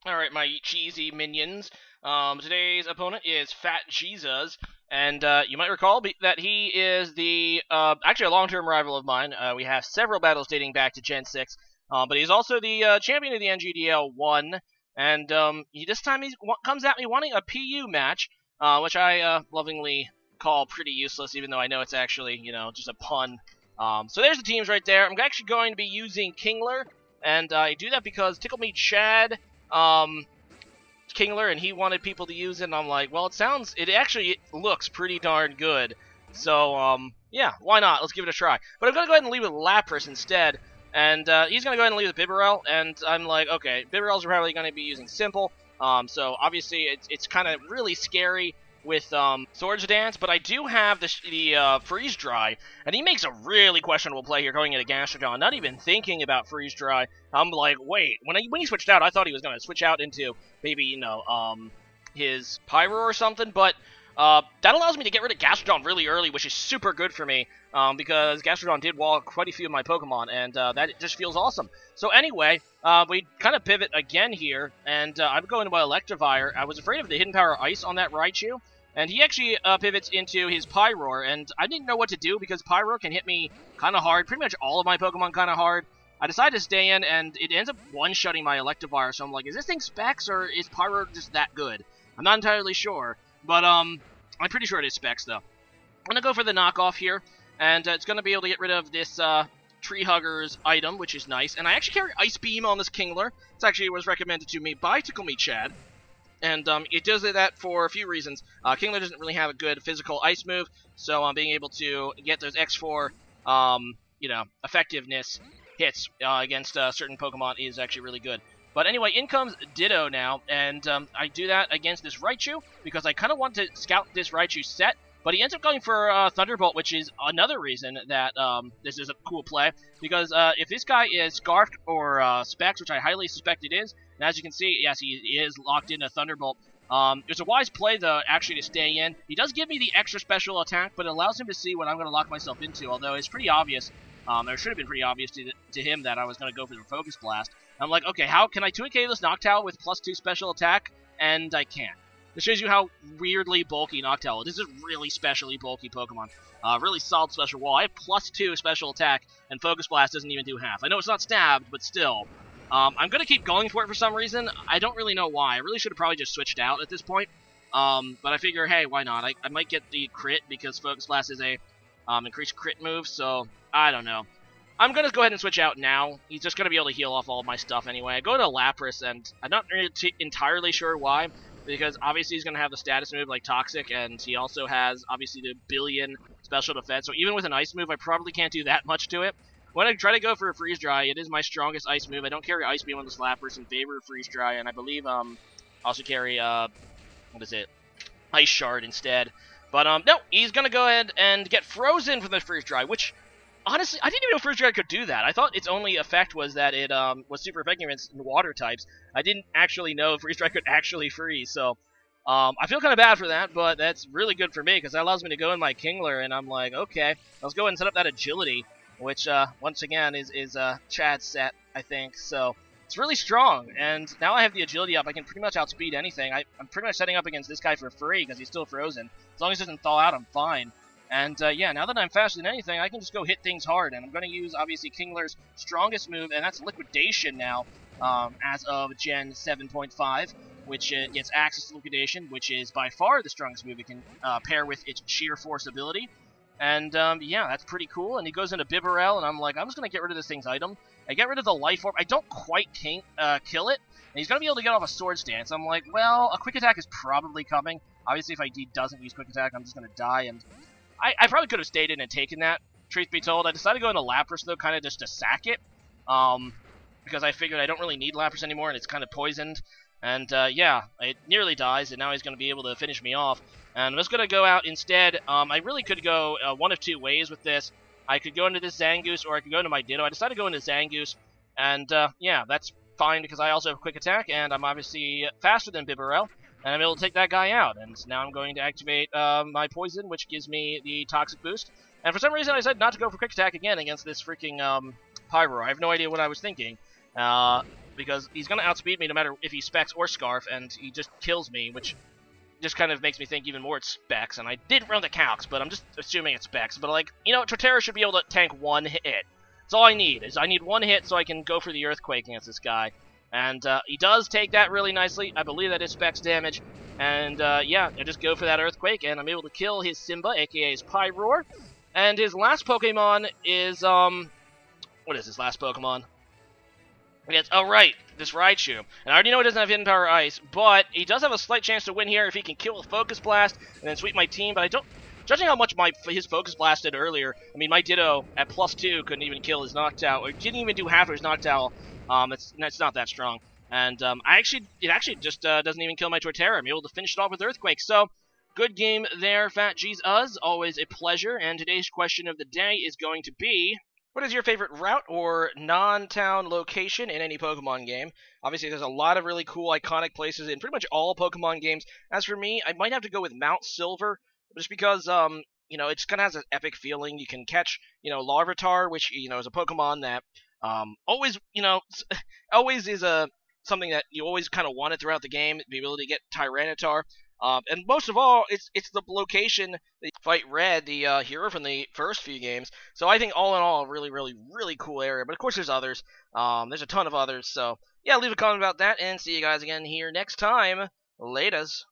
Alright, my cheesy minions. Today's opponent is Fat Jesus, and you might recall that he is actually a long-term rival of mine. We have several battles dating back to Gen 6, but he's also the champion of the NGDL 1, and this time he comes at me wanting a PU match, which I lovingly call pretty useless, even though I know it's actually, just a pun. So there's the teams right there. I'm actually going to be using Kingler, and I do that because Tickle Me Chad Kingler, and he wanted people to use it, and I'm like, well, it looks pretty darn good. So, yeah, why not? Let's give it a try. But I'm going to go ahead and leave with Lapras instead, and he's going to go ahead and leave with Bibarel, and I'm like, okay, Bibarel's probably going to be using Simple, so obviously it's kind of really scary with Swords Dance, but I do have the Freeze Dry, and he makes a really questionable play here going into Gastrodon, not even thinking about Freeze Dry. I'm like, wait, when he switched out, I thought he was going to switch out into maybe, his Pyro or something, but that allows me to get rid of Gastrodon really early, which is super good for me, because Gastrodon did wall quite a few of my Pokemon, and that just feels awesome. So anyway, we kind of pivot again here, and I'm going to my Electivire. I was afraid of the Hidden Power Ice on that Raichu, and he actually pivots into his Pyroar, and I didn't know what to do because Pyro can hit me kind of hard, pretty much all of my Pokemon kind of hard. I decided to stay in, and it ends up one-shotting my Electivire, so I'm like, is this thing Specs, or is Pyro just that good? I'm not entirely sure, but I'm pretty sure it is Specs, though. I'm going to go for the knockoff here, and it's going to be able to get rid of this Tree Hugger's item, which is nice, and I actually carry Ice Beam on this Kingler. It actually was recommended to me by Tickle Me Chad. And it does that for a few reasons. Kingler doesn't really have a good physical ice move, so being able to get those X4, effectiveness hits against certain Pokemon is actually really good. But anyway, in comes Ditto now, and I do that against this Raichu because I kind of want to scout this Raichu set, but he ends up going for Thunderbolt, which is another reason that this is a cool play, because if this guy is Scarfed or Specs, which I highly suspect it is, and as you can see, yes, he is locked into Thunderbolt. It's a wise play, though, actually, to stay in. He does give me the extra special attack, but it allows him to see what I'm going to lock myself into, although it's pretty obvious, or should have been pretty obvious to him that I was going to go for the Focus Blast. I'm like, okay, how can I 2-KO this Noctowl with +2 special attack? And I can't. This shows you how weirdly bulky Noctowl is. This is a really specially bulky Pokemon. Really solid special wall. I have +2 special attack, and Focus Blast doesn't even do half. I know it's not stabbed, but still. I'm going to keep going for it for some reason. I don't really know why. I really should have probably just switched out at this point. But I figure, hey, why not? I might get the crit because Focus Blast is a increased crit move, so I don't know. I'm going to go ahead and switch out now. He's just going to be able to heal off all of my stuff anyway. I go to Lapras, and I'm not really entirely sure why, because obviously he's going to have the status move like Toxic, and he also has, obviously, the billion special defense. So even with an Ice move, I probably can't do that much to it. When I try to go for a Freeze Dry, it is my strongest Ice move. I don't carry Ice Beam on this Lapras in favor of Freeze Dry, and I believe also carry, Ice Shard instead. But, no, he's going to go ahead and get frozen from the Freeze Dry, which, honestly, I didn't even know Freeze Dry could do that. I thought its only effect was that it was super effective against water types. I didn't actually know Freeze Dry could actually freeze, so I feel kind of bad for that, but that's really good for me because that allows me to go in my Kingler, and I'm like, okay, let's go ahead and set up that Agility, which, once again, is Chad's set, I think, so it's really strong, and now I have the Agility up. I can pretty much outspeed anything. I'm pretty much setting up against this guy for free because he's still frozen. As long as he doesn't thaw out, I'm fine. And, yeah, now that I'm faster than anything, I can just go hit things hard, and I'm going to use, obviously, Kingler's strongest move, and that's Liquidation now, as of Gen 7.5, which gets access to Liquidation, which is by far the strongest move it can pair with its Sheer Force ability. And, yeah, that's pretty cool, and he goes into Bibarel, and I'm like, I'm just going to get rid of this thing's item. I get rid of the Life Orb. I don't quite kill it, and he's going to be able to get off a Swords Dance. I'm like, well, a Quick Attack is probably coming. Obviously, if he doesn't use Quick Attack, I'm just going to die, and I probably could have stayed in and taken that, truth be told. I decided to go into Lapras, though, kind of just to sack it, because I figured I don't really need Lapras anymore, and it's kind of poisoned. And, yeah, it nearly dies, and now he's going to be able to finish me off. And I'm just going to go out instead. I really could go one of two ways with this. I could go into this Zangoose, or I could go into my Ditto. I decided to go into Zangoose, and, yeah, that's fine, because I also have Quick Attack, and I'm obviously faster than Bibarel, and I'm able to take that guy out. And now I'm going to activate my Poison, which gives me the Toxic boost. And for some reason, I decided not to go for Quick Attack again against this freaking Pyro. I have no idea what I was thinking. because he's going to outspeed me no matter if he Specs or Scarf, and he just kills me, which just kind of makes me think even more it's Specs, and I didn't run the calcs, but I'm just assuming it's Specs. But, like, you know, Torterra should be able to tank one hit. That's all I need, is I need one hit so I can go for the Earthquake against this guy. And he does take that really nicely. I believe that is Specs damage. And, yeah, I just go for that Earthquake, and I'm able to kill his Simba, aka his Pyroar. And his last Pokemon is, what is his last Pokemon? Yes, oh right, this Raichu. And I already know he doesn't have Hidden Power Ice, but he does have a slight chance to win here if he can kill with Focus Blast and then sweep my team, but I don't... Judging how much his Focus Blast did earlier, I mean, my Ditto at +2 couldn't even kill his Noctowl, or didn't even do half of his Noctowl. It's not that strong. And it actually just doesn't even kill my Torterra. I'm able to finish it off with Earthquake. So, good game there, Fat G's Uz. Always a pleasure. And today's question of the day is going to be... What is your favorite route or non-town location in any Pokemon game? Obviously, there's a lot of really cool, iconic places in pretty much all Pokemon games. As for me, I might have to go with Mount Silver, just because, you know, it just kind of has an epic feeling. You can catch, you know, Larvitar, which, you know, is a Pokemon that always, you know, always is something that you always kind of wanted throughout the game, the ability to get Tyranitar. And most of all, it's the location that you fight Red, the hero from the first few games. So I think all in all, a really, really, really cool area. But of course, there's others. There's a ton of others. So yeah, leave a comment about that, and see you guys again here next time. Laters.